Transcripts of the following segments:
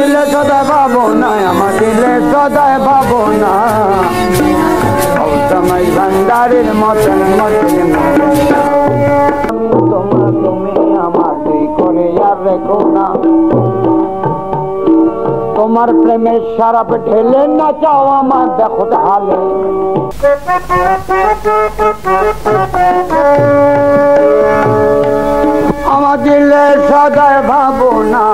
দিলে সদায় পাবো না, আমার দিলে সদায় পাবো না। সময় ভান্ডারের মতন মতন তোমার তুমি আমার দুই করে আর রেখো না। তোমার প্রেমের শরাব ঢেলে না চাও আমার দেখো হালে। আমার দিলে সদায় ভাবো না,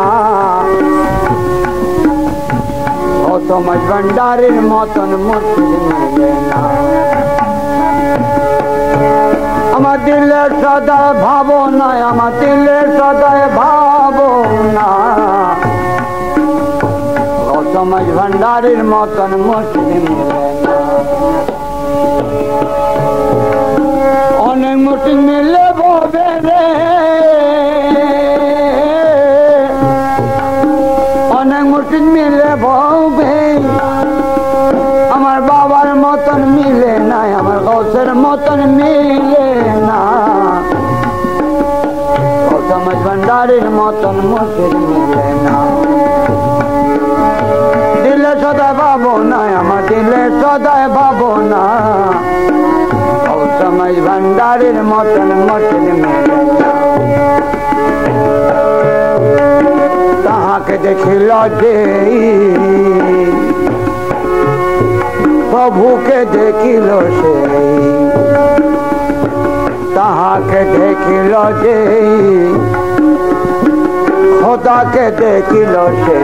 ও তোমার ভান্ডারের মতন মুশকিল মিলে না। আমার দিলে সদায় ভাবো না, আমার দিলে সদায় ভাবো না, ও তোমার ভান্ডারের মতন মুশকিল মিলে না। অনেক মুশকিল মিলে ববে রে, অনেক মুশকিল মিলে ববে। আমার বাবার মতন মিলে না, আমার গৌসের মতন মিলে না, ও তোমার ভান্ডারের মতন মুশকিল মিলে না। দিলে সদায় পাবো না, আমার দিলে সদায় পাবো না, ও তোমার ভান্ডারের মতন মুশকিল মিলে না। তাহাকে দেখিল যে প্রভুকে দেখিল সে, তাহাকে দেখিল যে খোদাকে দেখিল সে।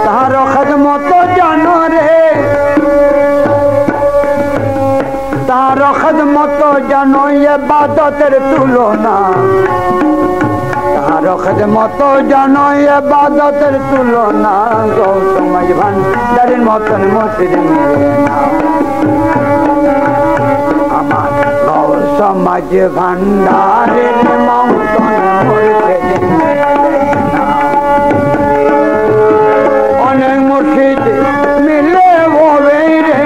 তার খেদমত জানো রে, তার খেদমত জানো ইবাদতের তুলনা, তার খেদমত জানো ইবাদতের তুলনা। গৌতমাই ভান্ডারের মতন মুশকিল মিলে না, আমার গৌতমাই ভান্ডারের মতন মুশকিল মিলে না। অনেক মুর্শিদ মিলে ববে রে,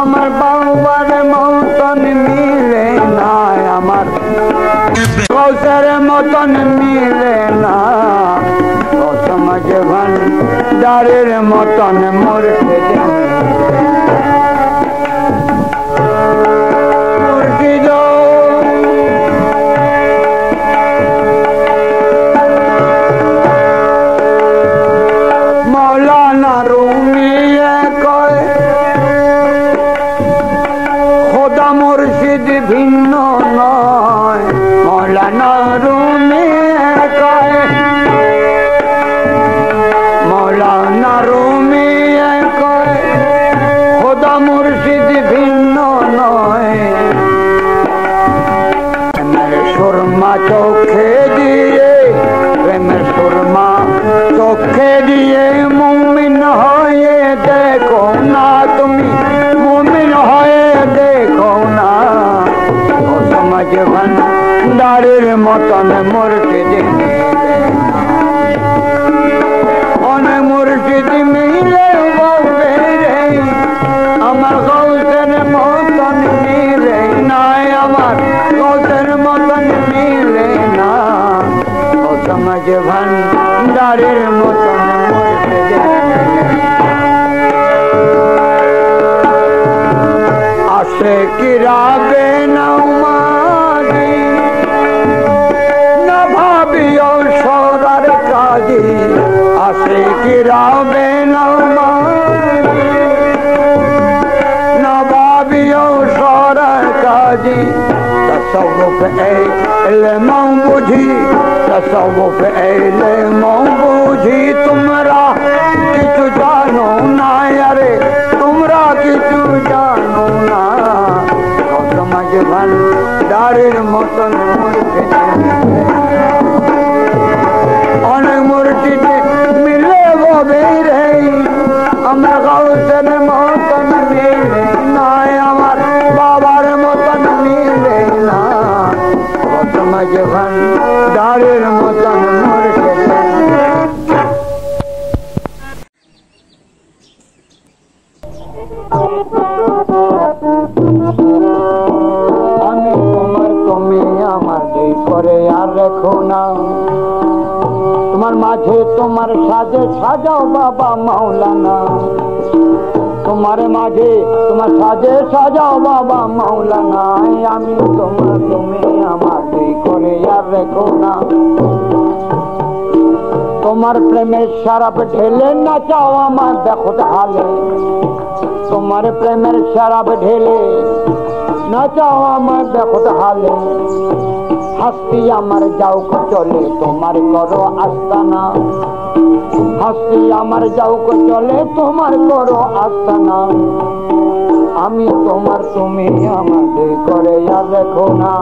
আমার বাবার মতন মিলে না, আমার গৌসের মতন মিলে না, ও সমাজ ভান্ডারের মতন মুর্শিদ মুর্শিদ। মৌলানা রুমি কয় খোদা মুর্শিদ ভিন্ন নয়। মৌলানা রুমি কয়, মৌলানা রুমি কয় খোদা মুর্শিদ ভিন্ন নয়। প্রেমের সুরমা চোখে দিয়ে, প্রেমের সুরমা চোখে দিয়ে মুমিন হয়ে দেখো না, তুমি মুমিন হয়ে দেখো না, ও সমাজ ভান্ডারের মতন মুর্শিদ মিলে না। অনেক মুর্শিদ মিলে বলবে রে, আমার গৌসের মতন মিলে না, আমার গৌসের মতন মিলে না, ও সমাজ ভান্ডারের মতন মুর্শিদ মিলে না। আসে কিরাবে নৌমাদি, না ভাবিও সরার কাজী, আসে কিরাবে নৌমাদি, না ভাবিও সরার কাজী। তসব্বুফ ইলম বুঝি, তসব্বুফ ইলম বুঝি, তোমরা কিছু জানো না, আরে তোমরা কিছু জানো না, ও সমাজ ভান্ডারের মতন মুর্শিদ মিলে না। অনেক মুর্শিদ মিলে ববে রে, আমার গৌসের মতন মিলে না, আমার বাবার মতন মিলে না, ও সমাজ ভান্ডারের মতন মুর্শিদ। তোমার মাঝে তোমার সাজে সাজাও বাবা মাওলানা, তোমার মাঝে তোমার সাজে সাজাও বাবা মাওলানা। আমি তোমার তুমি আমার দুই করে আর রেখো না। তোমার প্রেমের শরাব ঢেলে নাচাও আমার বেখুদ হালে, তোমার প্রেমের শরাব ঢেলে নাচাও আমার বেখুদ হালে। হাসতি আমার যাওক চলে তোমার করো আস্তানা, হাসতি আমার যাওক চলে তোমার করো আস্তানা। আমি তোমার তুমি আমার দুই করে আর রেখো না।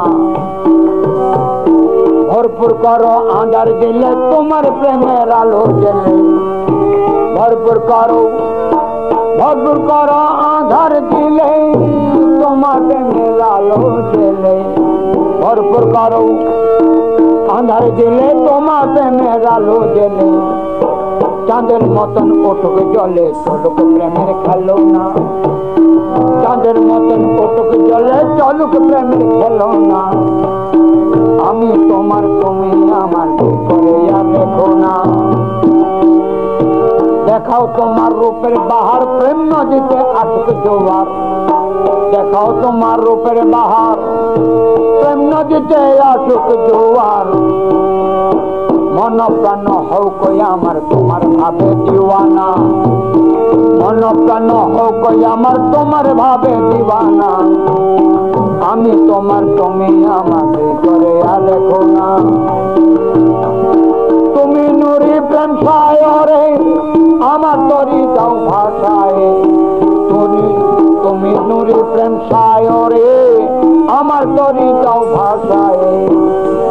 ভরপুর করো আঁধার দিলে তোমার প্রেমের আলো জেলে, ভরপুর করো আঁধার দিলে তোমার প্রেমের আলো জেলে। ভরপুর করো আঁধার দিলে তোমার প্রেমের আলো জেলে। চাঁদের মতন ওটুক জলে চলুক প্রেমের খেলো না, চাঁদের মতন ওটুক জলে চলুক প্রেমের খেলো না। আমি তোমার তুমি আমার দুই করে আর রেখো না। দেখাও তোমার রূপের বাহার প্রেম নদীতে আসুক জোয়ার, দেখাও তোমার রূপের বাহার প্রেম নদীতে আসুক জোয়ার। মন প্রাণ হোক আমার তোমার ভাবে দিওয়ানা, মন প্রাণ হোক আমার তোমার ভাবে দিওয়ানা। আমি তোমার তুমি আমাকে করে আর রেখো না। তুমি নুরি প্রেম সায়রে আমার তরি দাও ভাষায়, তুমি নুরি প্রেম সায়রে আমার তরি দাও ভাষায়।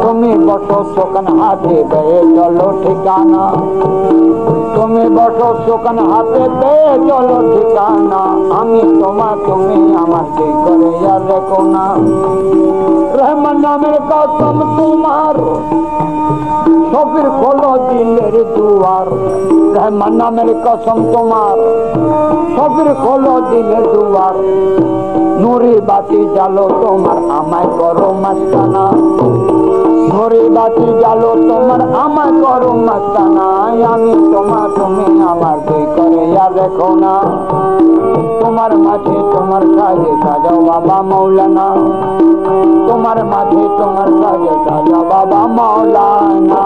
তুমি বসো শোকান হাতে বেয়ে চলো ঠিকানা, তুমি বসো শোকান হাতে বেয়ে চলো ঠিকানা। আমি তোমার তুমি আমার দুই করে আর রেখো না। রহমান নামের কসম তোমার সফির খোলো দিলের দুয়ার, রহমান নামের কসম তোমার সফির খোলো দিলের দুয়ার। নুরি বাতি জালো তোমার আমায় করো মাস্তানা, নুরি বাতি জালো তোমার আমায় করো মাস্তানা। আমি তোমার তুমি আমার দুই করে আর রেখো না। তোমার মাঝে তোমার সাজে সাজাও বাবা মাওলানা, তোমার মাঝে তোমার সাজে সাজাও বাবা মাওলানা।